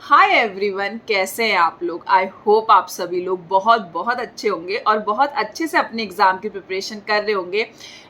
Hi everyone, कैसे हैं आप लोग। आई होप आप सभी लोग बहुत बहुत अच्छे होंगे और बहुत अच्छे से अपने एग्जाम की प्रिपरेशन कर रहे होंगे।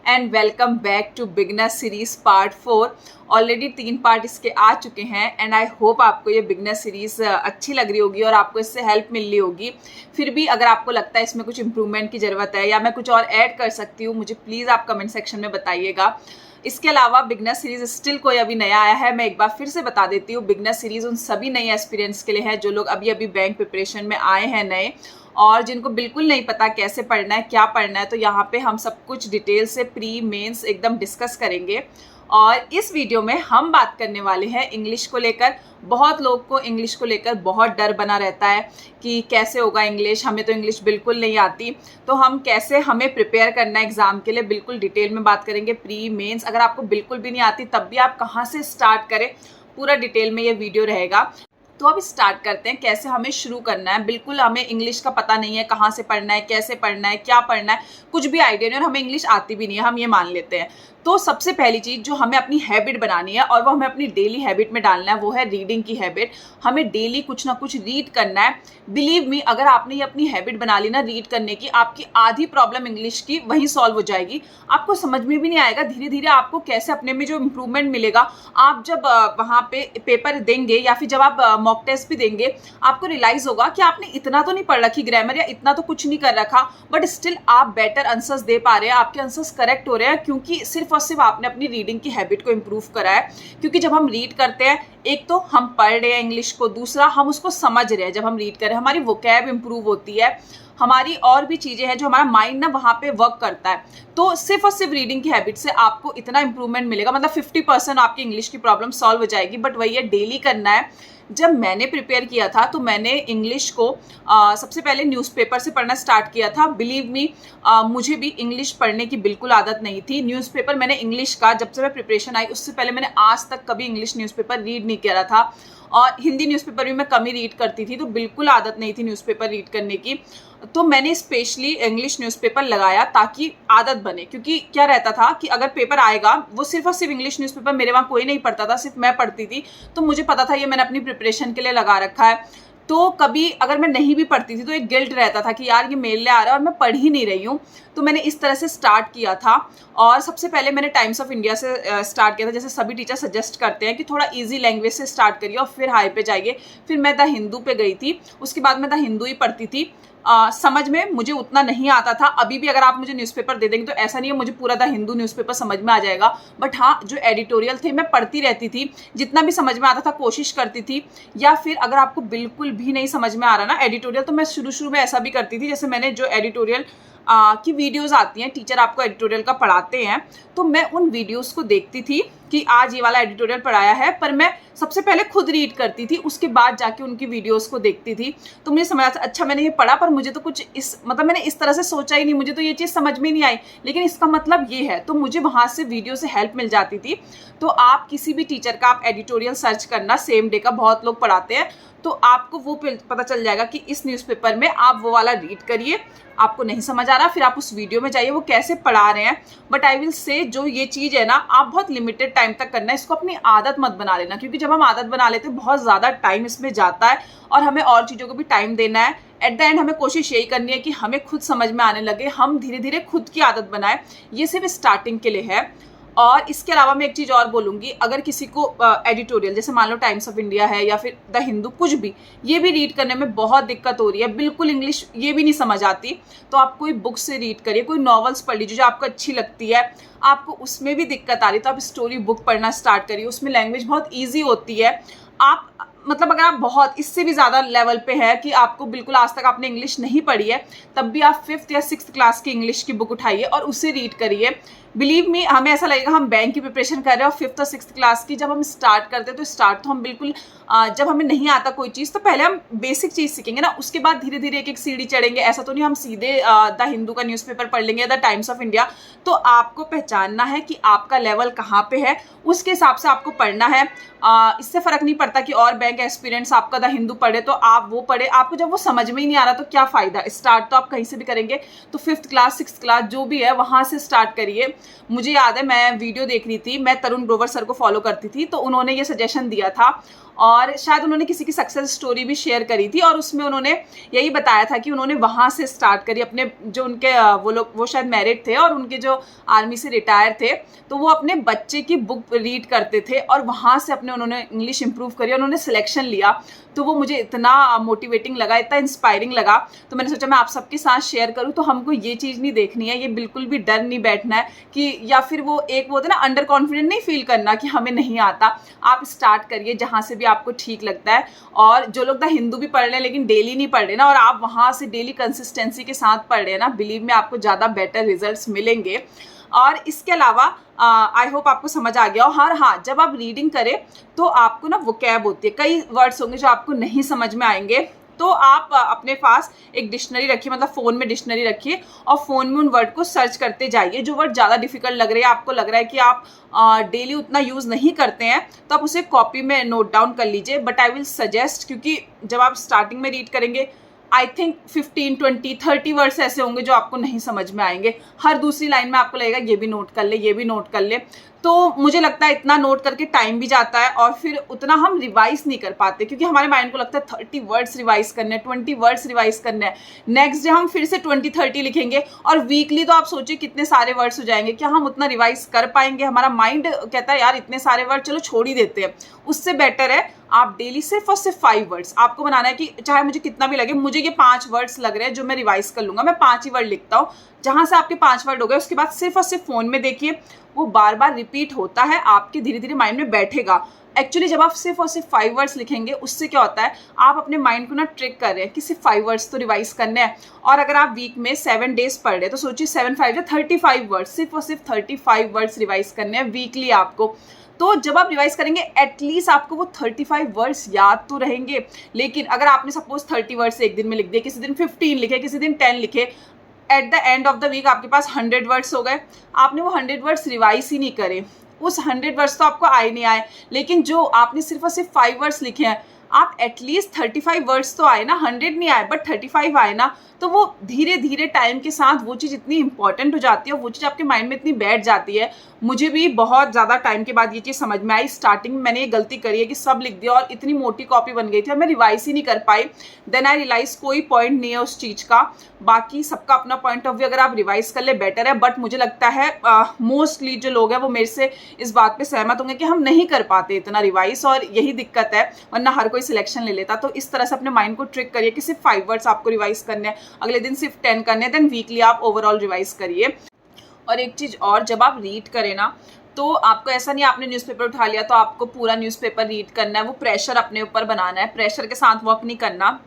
And welcome back to beginner series part 4। Already 3 part इसके आ चुके हैं एंड आई होप आपको ये बिगनर सीरीज अच्छी लग रही होगी और आपको इससे हेल्प मिल रही होगी। फिर भी अगर आपको लगता है इसमें कुछ इंप्रूवमेंट की ज़रूरत है या मैं कुछ और ऐड कर सकती हूँ, मुझे प्लीज़ आप कमेंट सेक्शन में बताइएगा। इसके अलावा बिगनर सीरीज स्टिल कोई अभी नया आया है, मैं एक बार फिर से बता देती हूँ। बिगनर सीरीज उन सभी नए एस्पिरेंट्स के लिए है जो लोग अभी अभी बैंक प्रिपरेशन में आए हैं नए, और जिनको बिल्कुल नहीं पता कैसे पढ़ना है, क्या पढ़ना है। तो यहाँ पे हम सब कुछ डिटेल से प्री मेंस एकदम डिस्कस करेंगे। और इस वीडियो में हम बात करने वाले हैं इंग्लिश को लेकर। बहुत लोग को इंग्लिश को लेकर बहुत डर बना रहता है कि कैसे होगा इंग्लिश, हमें तो इंग्लिश बिल्कुल नहीं आती। तो हम कैसे हमें प्रिपेयर करना है एग्जाम के लिए, बिल्कुल डिटेल में बात करेंगे। प्री मेंस अगर आपको बिल्कुल भी नहीं आती तब भी आप कहाँ से स्टार्ट करें, पूरा डिटेल में ये वीडियो रहेगा। तो अब स्टार्ट करते हैं कैसे हमें शुरू करना है। बिल्कुल हमें इंग्लिश का पता नहीं है, कहाँ से पढ़ना है, कैसे पढ़ना है, क्या पढ़ना है, कुछ भी आइडिया नहीं और हमें इंग्लिश आती भी नहीं है, हम ये मान लेते हैं। तो सबसे पहली चीज़ जो हमें अपनी हैबिट बनानी है और वो हमें अपनी डेली हैबिट में डालना है वो है रीडिंग की हैबिट। हमें डेली कुछ ना कुछ रीड करना है। बिलीव मी, अगर आपने ये अपनी हैबिट बना ली ना रीड करने की, आपकी आधी प्रॉब्लम इंग्लिश की वहीं सॉल्व हो जाएगी। आपको समझ में भी नहीं आएगा धीरे धीरे आपको कैसे अपने में जो इम्प्रूवमेंट मिलेगा। आप जब वहाँ पे पेपर देंगे या फिर जब आप मॉक टेस्ट भी देंगे, आपको रियलाइज होगा कि आपने इतना तो नहीं पढ़ रखी ग्रामर या इतना तो कुछ नहीं कर रखा, बट स्टिल आप बेटर आंसर्स दे पा रहे हैं, आपके आंसर्स करेक्ट हो रहे हैं, क्योंकि सिर्फ और सिर्फ आपने अपनी रीडिंग की हैबिट को इम्प्रूव करा है। क्योंकि जब हम रीड करते हैं, एक तो हम पढ़ रहे हैं इंग्लिश को, दूसरा हम उसको समझ रहे हैं। जब हम रीड कर रहे हैं हमारी वोकैब इंप्रूव होती है, हमारी और भी चीजें हैं जो हमारा माइंड ना वहाँ पे वर्क करता है। तो सिर्फ और सिर्फ रीडिंग की हैबिट से आपको इतना इंप्रूवमेंट मिलेगा, मतलब 50% आपकी इंग्लिश की प्रॉब्लम सॉल्व हो जाएगी। बट वही है, डेली करना है। जब मैंने प्रिपेयर किया था तो मैंने इंग्लिश को सबसे पहले न्यूज़पेपर से पढ़ना स्टार्ट किया था। बिलीव मी, मुझे भी इंग्लिश पढ़ने की बिल्कुल आदत नहीं थी। न्यूज़पेपर मैंने इंग्लिश का जब से मैं प्रिपरेशन आई उससे पहले मैंने आज तक कभी इंग्लिश न्यूज़पेपर रीड नहीं किया था, और हिंदी न्यूज़पेपर भी मैं कम ही रीड करती थी, तो बिल्कुल आदत नहीं थी न्यूज़पेपर रीड करने की। तो मैंने स्पेशली इंग्लिश न्यूज़पेपर लगाया ताकि आदत बने। क्योंकि क्या रहता था कि अगर पेपर आएगा, वो सिर्फ और सिर्फ इंग्लिश न्यूज़पेपर मेरे वहाँ कोई नहीं पढ़ता था, सिर्फ मैं पढ़ती थी। तो मुझे पता था ये मैंने अपनी प्रिपरेशन के लिए लगा रखा है। तो कभी अगर मैं नहीं भी पढ़ती थी तो एक गिल्ट रहता था कि यार ये मेरे लिए आ रहा है और मैं पढ़ ही नहीं रही हूँ। तो मैंने इस तरह से स्टार्ट किया था। और सबसे पहले मैंने टाइम्स ऑफ इंडिया से स्टार्ट किया था। जैसे सभी टीचर सजेस्ट करते हैं कि थोड़ा इजी लैंग्वेज से स्टार्ट करिए और फिर हाई पे जाइए। फिर मैं द हिंदू पे गई थी, उसके बाद मैं द हिंदू ही पढ़ती थी। समझ में मुझे उतना नहीं आता था। अभी भी अगर आप मुझे न्यूज़पेपर दे देंगे तो ऐसा नहीं है मुझे पूरा द हिंदू न्यूज़पेपर समझ में आ जाएगा, बट हाँ, जो एडिटोरियल थे मैं पढ़ती रहती थी, जितना भी समझ में आता था कोशिश करती थी। या फिर अगर आपको बिल्कुल भी नहीं समझ में आ रहा ना एडिटोरियल, तो मैं शुरू में ऐसा भी करती थी। जैसे मैंने जो एडिटोरियल की वीडियोस आती हैं, टीचर आपको एडिटोरियल का पढ़ाते हैं, तो मैं उन वीडियोस को देखती थी कि आज ये वाला एडिटोरियल पढ़ाया है, पर मैं सबसे पहले खुद रीड करती थी, उसके बाद जाके उनकी वीडियोस को देखती थी। तो मुझे समझ आता, अच्छा मैंने ये पढ़ा पर मुझे तो कुछ मतलब मैंने इस तरह से सोचा ही नहीं, मुझे तो ये चीज़ समझ में नहीं आई, लेकिन इसका मतलब ये है। तो मुझे वहाँ से वीडियो से हेल्प मिल जाती थी। तो आप किसी भी टीचर का आप एडिटोरियल सर्च करना, सेम डे का बहुत लोग पढ़ाते हैं, तो आपको वो पता चल जाएगा कि इस न्यूज़पेपर में आप वो वाला रीड करिए। आपको नहीं समझ आ रहा फिर आप उस वीडियो में जाइए वो कैसे पढ़ा रहे हैं। बट आई विल से जो ये चीज़ है ना, आप बहुत लिमिटेड टाइम तक करना है, इसको अपनी आदत मत बना लेना। क्योंकि जब हम आदत बना लेते हैं बहुत ज़्यादा टाइम इसमें जाता है और हमें और चीज़ों को भी टाइम देना है। एट द एंड हमें कोशिश यही करनी है कि हमें खुद समझ में आने लगे, हम धीरे धीरे खुद की आदत बनाए। ये सिर्फ स्टार्टिंग के लिए है। और इसके अलावा मैं एक चीज़ और बोलूँगी, अगर किसी को एडिटोरियल जैसे मान लो टाइम्स ऑफ इंडिया है या फिर द हिंदू, कुछ भी, ये भी रीड करने में बहुत दिक्कत हो रही है, बिल्कुल इंग्लिश ये भी नहीं समझ आती, तो आप कोई बुक से रीड करिए, कोई नॉवेल्स पढ़ लीजिए जो आपको अच्छी लगती है। आपको उसमें भी दिक्कत आ रही है तो आप स्टोरी बुक पढ़ना स्टार्ट करिए, उसमें लैंग्वेज बहुत ईजी होती है। आप मतलब अगर आप बहुत इससे भी ज़्यादा लेवल पे है कि आपको बिल्कुल आज तक आपने इंग्लिश नहीं पढ़ी है, तब भी आप 5th या 6th क्लास की इंग्लिश की बुक उठाइए और उसे रीड करिए। बिलीव मी, हमें ऐसा लगेगा हम बैंक की प्रिपरेशन कर रहे हैं और 5th और 6th क्लास की जब हम स्टार्ट करते हैं तो स्टार्ट तो हम बिल्कुल जब हमें नहीं आता कोई चीज़ तो पहले हम बेसिक चीज़ सीखेंगे ना, उसके बाद धीरे धीरे एक एक सीढ़ी चढ़ेंगे। ऐसा तो नहीं हम सीधे द हिंदू का न्यूज़पेपर पढ़ लेंगे या द टाइम्स ऑफ इंडिया। तो आपको पहचानना है कि आपका लेवल कहाँ पे है, उसके हिसाब से आपको पढ़ना है। इससे फ़र्क नहीं पड़ता कि और बैंक एक्सपीरियंस आपका द हिंदू पढ़े तो आप वो पढ़े, आपको जब वो समझ में ही नहीं आ रहा तो क्या फ़ायदा। स्टार्ट तो आप कहीं से भी करेंगे, तो 5th क्लास 6th क्लास जो भी है वहाँ से स्टार्ट करिए। मुझे याद है मैं वीडियो देख रही थी, मैं तरुण ग्रोवर सर को फॉलो करती थी, तो उन्होंने ये सजेशन दिया था और शायद उन्होंने किसी की सक्सेस स्टोरी भी शेयर करी थी और उसमें उन्होंने यही बताया था कि उन्होंने वहाँ से स्टार्ट करी अपने जो उनके वो शायद मैरिड थे और उनके जो आर्मी से रिटायर थे, तो वो अपने बच्चे की बुक रीड करते थे और वहाँ से अपने उन्होंने इंग्लिश इंप्रूव करी, उन्होंने सिलेक्शन लिया। तो वो मुझे इतना मोटिवेटिंग लगा, इतना इंस्पायरिंग लगा, तो मैंने सोचा मैं आप सबके साथ शेयर करूँ। तो हमको ये चीज़ नहीं देखनी है, ये बिल्कुल भी डर नहीं बैठना है कि या फिर वो एक वो होता है ना अंडर कॉन्फिडेंट नहीं फील करना कि हमें नहीं आता। आप स्टार्ट करिए जहाँ से भी आपको ठीक लगता है। और जो लोग हिंदू भी पढ़ रहे हैं लेकिन डेली नहीं पढ़ रहे ना, और आप वहाँ से डेली कंसिस्टेंसी के साथ पढ़ रहे हैं ना, बिलीव में आपको ज़्यादा बेटर रिजल्ट्स मिलेंगे। और इसके अलावा आई होप आपको समझ आ गया हो। हाँ, जब आप रीडिंग करें तो आपको ना वोकैब होती है, कई वर्ड्स होंगे जो आपको नहीं समझ में आएंगे, तो आप अपने पास एक डिक्शनरी रखिए, मतलब फ़ोन में डिक्शनरी रखिए और फ़ोन में उन वर्ड को सर्च करते जाइए। जो वर्ड ज़्यादा डिफिकल्ट लग रहे हैं, आपको लग रहा है कि आप डेली उतना यूज़ नहीं करते हैं, तो आप उसे कॉपी में नोट डाउन कर लीजिए। बट आई विल सजेस्ट, क्योंकि जब आप स्टार्टिंग में रीड करेंगे आई थिंक 15, 20, 30 वर्ड्स ऐसे होंगे जो आपको नहीं समझ में आएंगे। हर दूसरी लाइन में आपको लगेगा ये भी नोट कर ले, ये भी नोट कर ले। तो मुझे लगता है इतना नोट करके टाइम भी जाता है और फिर उतना हम रिवाइज नहीं कर पाते, क्योंकि हमारे माइंड को लगता है 30 वर्ड्स रिवाइज करने हैं, 20 वर्ड्स रिवाइज करने हैं। नेक्स्ट डे हम फिर से 20-30 लिखेंगे और वीकली तो आप सोचिए कितने सारे वर्ड्स हो जाएंगे। क्या हम उतना रिवाइज कर पाएंगे? हमारा माइंड कहता है यार इतने सारे वर्ड चलो छोड़ ही देते हैं। उससे बेटर है आप डेली सिर्फ और सिर्फ 5 वर्ड्स आपको बनाना है कि चाहे मुझे कितना भी लगे, मुझे ये 5 वर्ड्स लग रहे हैं जो मैं रिवाइज कर लूंगा, मैं 5 ही वर्ड लिखता हूँ। जहां से आपके 5 वर्ड हो गए उसके बाद सिर्फ और सिर्फ फोन में देखिए, वो बार बार रिपीट होता है, आपके धीरे धीरे माइंड में बैठेगा। एक्चुअली जब आप सिर्फ और सिर्फ 5 वर्ड्स लिखेंगे उससे क्या होता है, आप अपने माइंड को ना ट्रिक कर रहे हैं कि सिर्फ 5 वर्ड्स तो रिवाइज करने हैं। और अगर आप वीक में 7 डेज पढ़ रहे हैं तो सोचिए 7 5 35 वर्ड्स, सिर्फ और सिर्फ 35 वर्ड्स रिवाइज करने हैं वीकली आपको। तो जब आप रिवाइज करेंगे एटलीस्ट आपको वो 35 वर्ड्स याद तो रहेंगे। लेकिन अगर आपने सपोज 30 वर्ड्स एक दिन में लिख दिए, किसी दिन 15 लिखे, किसी दिन 10 लिखे, at the end of the week आपके पास 100 वर्ड्स हो गए। आपने वो 100 वर्ड्स रिवाइज ही नहीं करे, उस 100 वर्ड्स तो आपको आए नहीं आए, लेकिन जो आपने सिर्फ और सिर्फ 5 वर्ड्स लिखे हैं, आप एटलीस्ट 35 वर्ड्स तो आए ना, 100 नहीं आए बट 35 आए ना। तो वो धीरे धीरे टाइम के साथ वो चीज़ इतनी इंपॉर्टेंट हो जाती है, वो चीज़ आपके माइंड में इतनी बैठ जाती है। मुझे भी बहुत ज़्यादा टाइम के बाद ये चीज़ समझ में आई। स्टार्टिंग में मैंने ये गलती करी है कि सब लिख दिया और इतनी मोटी कॉपी बन गई थी और मैं रिवाइज ही नहीं कर पाई। देन आई रियलाइज कोई पॉइंट नहीं है उस चीज़ का। बाकी सबका अपना पॉइंट ऑफ व्यू, अगर आप रिवाइज कर ले बेटर है, बट मुझे लगता है मोस्टली जो लोग हैं वो मेरे से इस बात पे सहमत होंगे कि हम नहीं कर पाते इतना रिवाइज, और यही दिक्कत है, वरना हर कोई सिलेक्शन ले लेता। तो इस तरह से अपने माइंड को ट्रिक करिए कि सिर्फ 5 वर्ड्स आपको रिवाइज करने हैं, अगले दिन सिर्फ 10 करने हैं, देन वीकली आप ओवरऑल रिवाइज करिए। और एक चीज़ और, जब आप रीड करें ना तो आपको ऐसा नहीं आपने न्यूज़पेपर उठा लिया तो आपको पूरा न्यूज़पेपर रीड करना है, वो प्रेशर अपने ऊपर बनाना है, प्रेशर के साथ वर्क नहीं करना।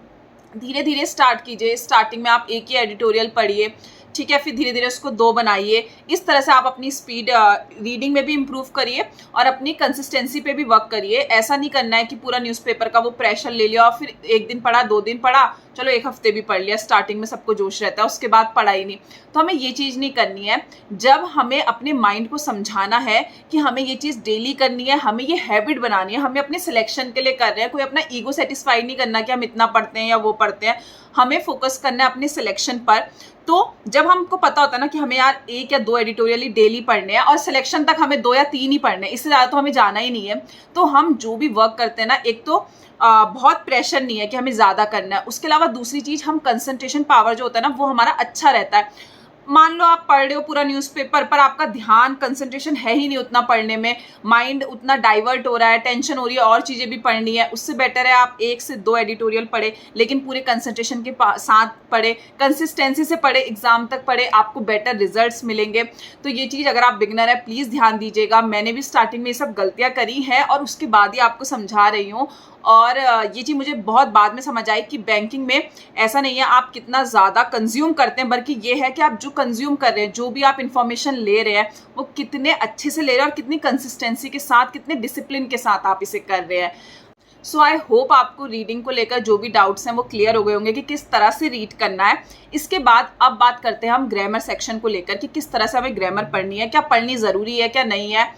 धीरे धीरे स्टार्ट कीजिए। स्टार्टिंग में आप एक ही एडिटोरियल पढ़िए, ठीक है, फिर धीरे धीरे उसको 2 बनाइए। इस तरह से आप अपनी स्पीड रीडिंग में भी इम्प्रूव करिए और अपनी कंसिस्टेंसी पे भी वर्क करिए। ऐसा नहीं करना है कि पूरा न्यूज़पेपर का वो प्रेशर ले लिया और फिर एक दिन पढ़ा, 2 दिन पढ़ा, चलो 1 हफ्ते भी पढ़ लिया। स्टार्टिंग में सबको जोश रहता है, उसके बाद पढ़ा ही नहीं। तो हमें ये चीज़ नहीं करनी है। जब हमें अपने माइंड को समझाना है कि हमें ये चीज़ डेली करनी है, हमें ये हैबिट बनानी है, हमें अपने सिलेक्शन के लिए कर रहे हैं, कोई अपना ईगो सेटिस्फाई नहीं करना कि हम इतना पढ़ते हैं या वो पढ़ते हैं। हमें फोकस करना है अपने सिलेक्शन पर। तो जब हमको पता होता है ना कि हमें यार 1 या 2 एडिटोरियल ही डेली पढ़ने हैं और सिलेक्शन तक हमें 2 या 3 ही पढ़ने हैं, इससे ज़्यादा तो हमें जाना ही नहीं है, तो हम जो भी वर्क करते हैं ना, एक तो बहुत प्रेशर नहीं है कि हमें ज़्यादा करना है। उसके अलावा दूसरी चीज़, हम कंसंट्रेशन पावर जो होता है ना वो हमारा अच्छा रहता है। मान लो आप पढ़ रहे हो पूरा न्यूज़पेपर, पर आपका ध्यान कंसंट्रेशन है ही नहीं उतना पढ़ने में, माइंड उतना डाइवर्ट हो रहा है, टेंशन हो रही है, और चीज़ें भी पढ़नी है, उससे बेटर है आप 1 से 2 एडिटोरियल पढ़े, लेकिन पूरे कंसंट्रेशन के साथ पढ़े, कंसिस्टेंसी से पढ़े, एग्जाम तक पढ़े, आपको बेटर रिजल्ट्स मिलेंगे। तो ये चीज़ अगर आप बिगनर है प्लीज़ ध्यान दीजिएगा। मैंने भी स्टार्टिंग में ये सब गलतियाँ करी हैं और उसके बाद ही आपको समझा रही हूँ। और ये चीज़ मुझे बहुत बाद में समझ आई कि बैंकिंग में ऐसा नहीं है आप कितना ज़्यादा कंज्यूम करते हैं, बल्कि ये है कि आप जो कंज्यूम कर रहे हैं, जो भी आप इन्फॉर्मेशन ले रहे हैं, वो कितने अच्छे से ले रहे हैं और कितनी कंसिस्टेंसी के साथ, कितने डिसिप्लिन के साथ आप इसे कर रहे हैं। सो आई होप आपको रीडिंग को लेकर जो भी डाउट्स हैं वो क्लियर हो गए होंगे कि किस तरह से रीड करना है। इसके बाद अब बात करते हैं हम ग्रामर सेक्शन को लेकर कि किस तरह से हमें ग्रामर पढ़नी है, क्या पढ़नी ज़रूरी है, क्या नहीं है।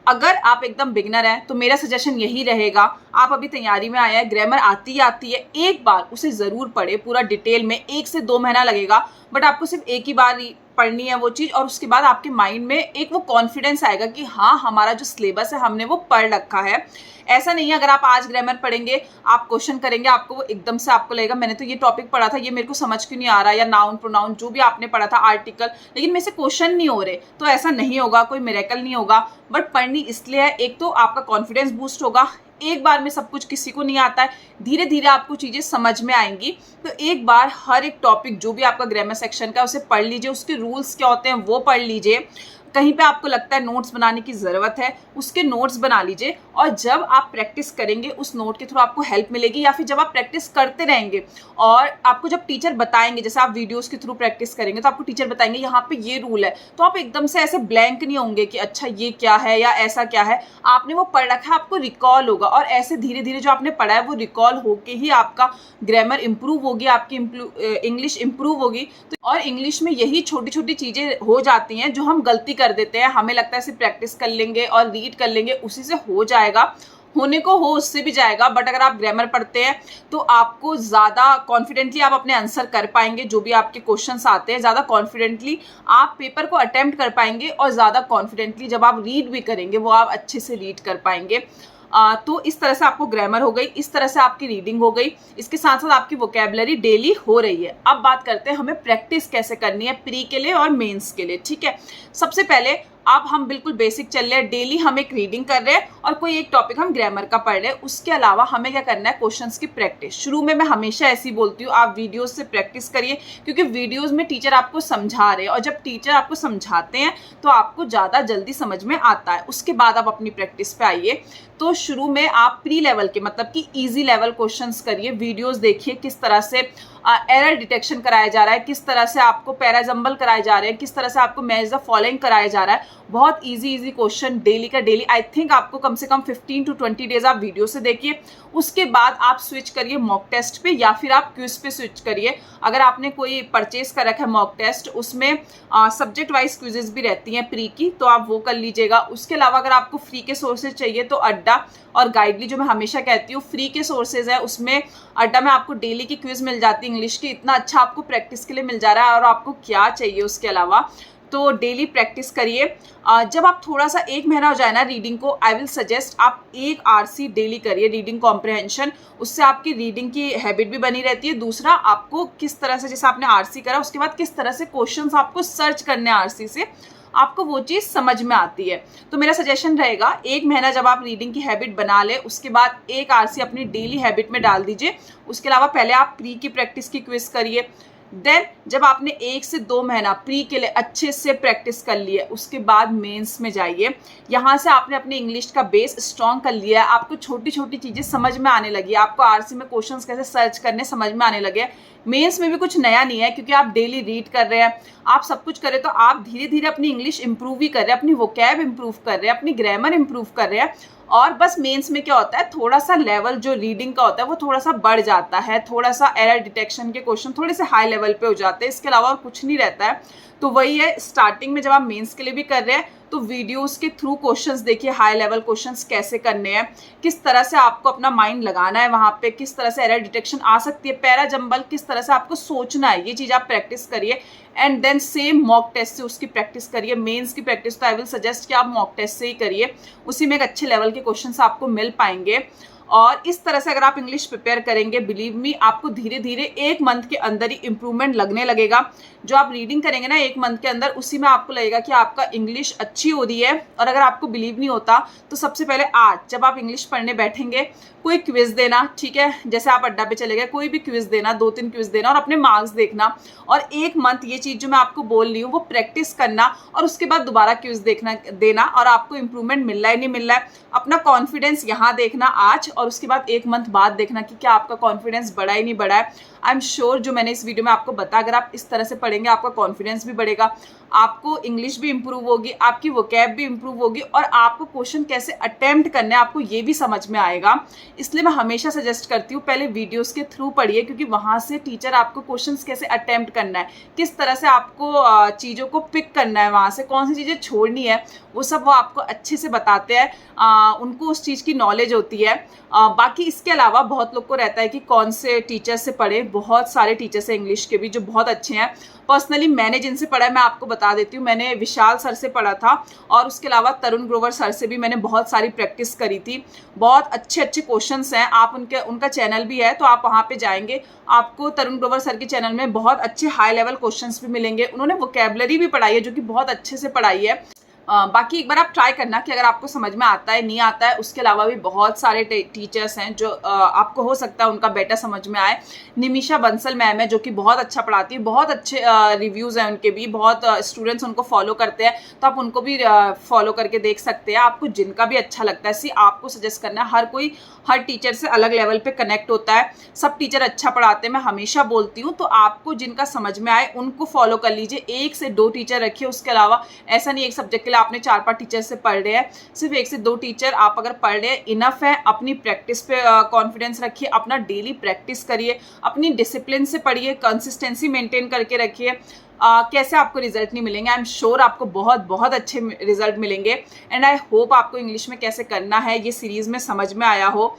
अगर आप एकदम बिगनर हैं तो मेरा सजेशन यही रहेगा, आप अभी तैयारी में आए हैं, ग्रामर आती है, एक बार उसे ज़रूर पढ़े पूरा डिटेल में। 1 से 2 महीना लगेगा, बट आपको सिर्फ एक ही बार पढ़नी है वो चीज़, और उसके बाद आपके माइंड में एक वो कॉन्फिडेंस आएगा कि हाँ हमारा जो सिलेबस है हमने वो पढ़ रखा है। ऐसा नहीं है अगर आप आज ग्रामर पढ़ेंगे, आप क्वेश्चन करेंगे, आपको वो एकदम से आपको लगेगा मैंने तो ये टॉपिक पढ़ा था, ये मेरे को समझ क्यों नहीं आ रहा, या नाउन प्रोनाउन जो भी आपने पढ़ा था, आर्टिकल, लेकिन मेरे से क्वेश्चन नहीं हो रहे। तो ऐसा नहीं होगा, कोई मिरेकल नहीं होगा। बट पढ़नी इसलिए है, एक तो आपका कॉन्फिडेंस बूस्ट होगा, एक बार में सब कुछ किसी को नहीं आता है, धीरे धीरे आपको चीज़ें समझ में आएंगी। तो एक बार हर एक टॉपिक जो भी आपका ग्रामर सेक्शन का उसे पढ़ लीजिए, उसके रूल्स क्या होते हैं वो पढ़ लीजिए। कहीं पे आपको लगता है नोट्स बनाने की ज़रूरत है, उसके नोट्स बना लीजिए, और जब आप प्रैक्टिस करेंगे उस नोट के थ्रू आपको हेल्प मिलेगी, या फिर जब आप प्रैक्टिस करते रहेंगे और आपको जब टीचर बताएंगे, जैसे आप वीडियोस के थ्रू प्रैक्टिस करेंगे तो आपको टीचर बताएंगे यहाँ पे ये रूल है, तो आप एकदम से ऐसे ब्लैंक नहीं होंगे कि अच्छा ये क्या है या ऐसा क्या है। आपने वो पढ़ रखा है, आपको रिकॉल होगा, और ऐसे धीरे धीरे जो आपने पढ़ा है वो रिकॉल होके ही आपका ग्रामर इंप्रूव होगी, आपकी इंग्लिश इंप्रूव होगी। तो और इंग्लिश में यही छोटी छोटी चीज़ें हो जाती हैं जो हम गलती कर देते हैं। हमें लगता है सिर्फ प्रैक्टिस कर लेंगे और रीड कर लेंगे उसी से हो जाएगा, होने को हो उससे भी जाएगा। बट अगर आप ग्रामर पढ़ते हैं तो आपको ज़्यादा कॉन्फिडेंटली आप अपने आंसर कर पाएंगे, जो भी आपके क्वेश्चंस आते हैं ज़्यादा कॉन्फिडेंटली आप पेपर को अटेम्प्ट कर पाएंगे, और ज़्यादा कॉन्फिडेंटली जब आप रीड भी करेंगे वो आप अच्छे से रीड कर पाएंगे। तो इस तरह से आपको ग्रामर हो गई, इस तरह से आपकी रीडिंग हो गई, इसके साथ साथ आपकी वोकैबुलरी डेली हो रही है। अब बात करते हैं हमें प्रैक्टिस कैसे करनी है प्री के लिए और मेंस के लिए। ठीक है, सबसे पहले अब हम बिल्कुल बेसिक चल रहे हैं, डेली हम एक रीडिंग कर रहे हैं और कोई एक टॉपिक हम ग्रामर का पढ़ रहे हैं। उसके अलावा हमें क्या करना है, क्वेश्चंस की प्रैक्टिस। शुरू में मैं हमेशा ऐसी बोलती हूँ, आप वीडियोस से प्रैक्टिस करिए, क्योंकि वीडियोस में टीचर आपको समझा रहे हैं, और जब टीचर आपको समझाते हैं तो आपको ज़्यादा जल्दी समझ में आता है। उसके बाद आप अपनी प्रैक्टिस पे आइए। तो शुरू में आप प्री लेवल के, मतलब कि ईजी लेवल क्वेश्चंस करिए, वीडियोस देखिए किस तरह से एरर डिटेक्शन कराया जा रहा है, किस तरह से आपको पैराजंबल कराए जा रहे हैं, किस तरह से आपको मैच द फॉलोइंग कराया जा रहा है। बहुत इजी क्वेश्चन डेली का डेली, आई थिंक आपको कम से कम 15 to 20 डेज आप वीडियो से देखिए। उसके बाद आप स्विच करिए मॉक टेस्ट पे, या फिर आप क्विज पे स्विच करिए। अगर आपने कोई परचेज कर रखा है मॉक टेस्ट, उसमें सब्जेक्ट वाइज क्विजेज भी रहती हैं प्री की, तो आप वो कर लीजिएगा। उसके अलावा अगर आपको फ्री के सोर्सेज चाहिए तो अड्डा और गाइडली, जो मैं हमेशा कहती हूँ फ्री के सोर्सेज है, उसमें अड्डा में आपको डेली की क्विज मिल जाती है इंग्लिश की, इतना अच्छा आपको प्रैक्टिस के लिए मिल जा रहा है, और आपको क्या चाहिए उसके अलावा। तो डेली प्रैक्टिस करिए। जब आप थोड़ा सा 1 महीना हो जाए ना रीडिंग को, आई विल सजेस्ट आप 1 RC डेली करिए, रीडिंग कॉम्प्रहेंशन। उससे आपकी रीडिंग की हैबिट भी बनी रहती है। दूसरा, आपको किस तरह से, जैसे आपने RC करा उसके बाद किस तरह से क्वेश्चंस आपको सर्च करने हैं RC से, आपको वो चीज़ समझ में आती है। तो मेरा सजेशन रहेगा 1 महीना जब आप रीडिंग की हैबिट बना ले, उसके बाद 1 RC अपनी डेली हैबिट में डाल दीजिए। उसके अलावा पहले आप प्री की प्रैक्टिस की क्विज करिए। देन जब आपने 1 से 2 महीना प्री के लिए अच्छे से प्रैक्टिस कर ली है, उसके बाद मेंस में जाइए। यहाँ से आपने अपने इंग्लिश का बेस स्ट्रॉन्ग कर लिया है, आपको छोटी छोटी चीज़ें समझ में आने लगी है, आपको RC में क्वेश्चंस कैसे सर्च करने समझ में आने लगे। मेंस में भी कुछ नया नहीं है, क्योंकि आप डेली रीड कर रहे हैं, आप सब कुछ कर रहे हैं, तो आप धीरे धीरे अपनी इंग्लिश इंप्रूव ही कर रहे हैं, अपनी वोकैब इंप्रूव कर रहे हैं, अपनी ग्रामर इंप्रूव कर रहे हैं। और बस मेंस में क्या होता है, थोड़ा सा लेवल जो रीडिंग का होता है वो थोड़ा सा बढ़ जाता है, थोड़ा सा एरर डिटेक्शन के क्वेश्चन थोड़े से हाई लेवल पे हो जाते हैं, इसके अलावा और कुछ नहीं रहता है। तो वही है, स्टार्टिंग में जब आप मेंस के लिए भी कर रहे हैं तो वीडियोस के थ्रू क्वेश्चंस देखिए, हाई लेवल क्वेश्चंस कैसे करने हैं, किस तरह से आपको अपना माइंड लगाना है वहाँ पे, किस तरह से एरर डिटेक्शन आ सकती है, पैरा जंबल किस तरह से आपको सोचना है, ये चीज़ आप प्रैक्टिस करिए। And then same mock test से उसकी प्रैक्टिस करिए। मेंस की प्रैक्टिस तो आई विल सजेस्ट कि आप मॉक टेस्ट से ही करिए, उसी में एक अच्छे लेवल के क्वेश्चंस आपको मिल पाएंगे। और इस तरह से अगर आप इंग्लिश प्रिपेयर करेंगे, बिलीव मी, आपको धीरे धीरे 1 मंथ के अंदर ही इंप्रूवमेंट लगने लगेगा। जो आप रीडिंग करेंगे ना 1 मंथ के अंदर, उसी में आपको लगेगा कि आपका इंग्लिश अच्छी हो रही है। और अगर आपको बिलीव नहीं होता तो सबसे पहले आज जब आप इंग्लिश पढ़ने बैठेंगे, कोई क्विज देना, ठीक है, जैसे आप अड्डा पे चले गए, कोई भी क्विज देना, 2-3 क्विज देना और अपने मार्क्स देखना। और 1 मंथ ये चीज़ जो मैं आपको बोल रही हूँ वो प्रैक्टिस करना, और उसके बाद दोबारा क्विज देना, और आपको इंप्रूवमेंट मिल रहा है नहीं मिल रहा है, अपना कॉन्फिडेंस यहाँ देखना आज, और उसके बाद 1 मंथ बाद देखना कि क्या आपका कॉन्फिडेंस बढ़ा ही नहीं बढ़ा है। आई एम श्योर जो मैंने इस वीडियो में आपको बताया, अगर आप इस तरह से पढ़ेंगे आपका कॉन्फिडेंस भी बढ़ेगा, आपको इंग्लिश भी इंप्रूव होगी, आपकी वोकैब भी इंप्रूव होगी, और आपको क्वेश्चन कैसे अटेम्प्ट करने हैं आपको ये भी समझ में आएगा। इसलिए मैं हमेशा सजेस्ट करती हूँ पहले वीडियोस के थ्रू पढ़िए, क्योंकि वहाँ से टीचर आपको क्वेश्चंस कैसे अटेम्प्ट करना है, किस तरह से आपको चीज़ों को पिक करना है, वहाँ से कौन सी चीज़ें छोड़नी है, वो सब वो आपको अच्छे से बताते हैं। उनको उस चीज़ की नॉलेज होती है। बाकी इसके अलावा बहुत लोग को रहता है कि कौन से टीचर से पढ़े। बहुत सारे टीचर्स हैं इंग्लिश के भी जो बहुत अच्छे हैं। पर्सनली मैंने जिनसे पढ़ा है मैं आपको बता देती हूँ। मैंने विशाल सर से पढ़ा था और उसके अलावा तरुण ग्रोवर सर से भी मैंने बहुत सारी प्रैक्टिस करी थी। बहुत अच्छे अच्छे क्वेश्चंस हैं। आप उनका चैनल भी है तो आप वहाँ पे जाएंगे, आपको तरुण ग्रोवर सर के चैनल में बहुत अच्छे हाई लेवल क्वेश्चंस भी मिलेंगे। उन्होंने वोकैबुलरी भी पढ़ाई है जो कि बहुत अच्छे से पढ़ाई है। बाकी एक बार आप ट्राई करना कि अगर आपको समझ में आता है नहीं आता है। उसके अलावा भी बहुत सारे टीचर्स हैं जो आपको हो सकता है उनका बेटर समझ में आए। निमिषा बंसल मैम है जो कि बहुत अच्छा पढ़ाती है, बहुत अच्छे रिव्यूज़ हैं उनके भी, बहुत स्टूडेंट्स उनको फॉलो करते हैं, तो आप उनको भी फॉलो करके देख सकते हैं। आपको जिनका भी अच्छा लगता है, आपको सजेस्ट करना है। हर कोई हर टीचर से अलग लेवल पे कनेक्ट होता है। सब टीचर अच्छा पढ़ाते हैं, मैं हमेशा बोलती हूँ। तो आपको जिनका समझ में आए उनको फॉलो कर लीजिए। 1 से 2 टीचर रखिए। उसके अलावा ऐसा नहीं एक सब्जेक्ट के लिए आपने 4-5 टीचर से पढ़ रहे हैं, सिर्फ 1 से 2 टीचर आप अगर पढ़ रहे हैं इनफ है। अपनी प्रैक्टिस पे कॉन्फिडेंस रखिए, अपना डेली प्रैक्टिस करिए, अपनी डिसिप्लिन से पढ़िए, कंसिस्टेंसी मेंटेन करके रखिए। कैसे आपको रिजल्ट नहीं मिलेंगे? आई एम श्योर आपको बहुत बहुत अच्छे रिजल्ट मिलेंगे। एंड आई होप आपको इंग्लिश में कैसे करना है ये सीरीज में समझ में आया हो।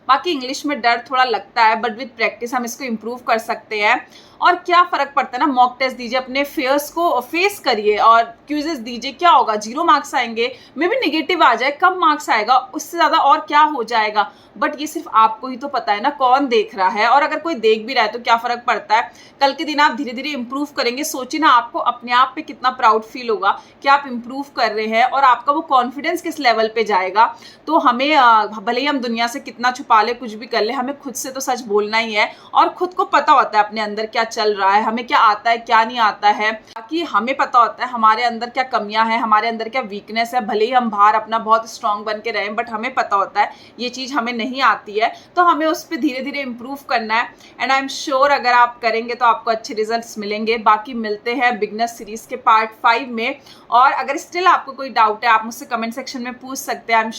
बाकी इंग्लिश में डर थोड़ा लगता है बट विद प्रैक्टिस हम इसको इम्प्रूव कर सकते हैं। और क्या फ़र्क पड़ता है ना, मॉक टेस्ट दीजिए, अपने फेयर्स को फेस करिए और क्विज़ेस दीजिए। क्या होगा, 0 मार्क्स आएंगे, मे बी निगेटिव आ जाए, कम मार्क्स आएगा, उससे ज़्यादा और क्या हो जाएगा। बट ये सिर्फ आपको ही तो पता है ना कौन देख रहा है। और अगर कोई देख भी रहा है तो क्या फ़र्क पड़ता है। कल के दिन आप धीरे धीरे इम्प्रूव करेंगे। सोचिए ना आपको अपने आप पे कितना प्राउड फील होगा कि आप इम्प्रूव कर रहे हैं और आपका वो कॉन्फिडेंस किस लेवल पे जाएगा। तो हमें भले ही हम दुनिया से कितना छुपा ले, कुछ भी कर ले, हमें खुद से तो सच बोलना ही है। और खुद को पता होता है अपने अंदर क्या चल रहा है, हमें क्या आता है क्या नहीं आता है। बाकी हमें पता होता है हमारे अंदर क्या कमियां हैं, हमारे अंदर क्या वीकनेस है। भले ही हम बाहर अपना बहुत स्ट्रांग बन के रहें बट हमें पता होता है ये चीज़ हमें नहीं आती है, तो हमें उस पर धीरे धीरे इम्प्रूव करना है। एंड आई एम श्योर अगर आप करेंगे तो आपको अच्छे रिजल्ट्स मिलेंगे। बाकी मिलते हैं बिगनर सीरीज के पार्ट 5 में। और अगर स्टिल आपको कोई डाउट है आप मुझसे कमेंट सेक्शन में पूछ सकते हैं।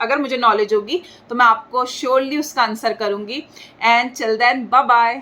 अगर मुझे नॉलेज होगी तो मैं आपको श्योरली उसका आंसर करूंगी। And till then bye bye.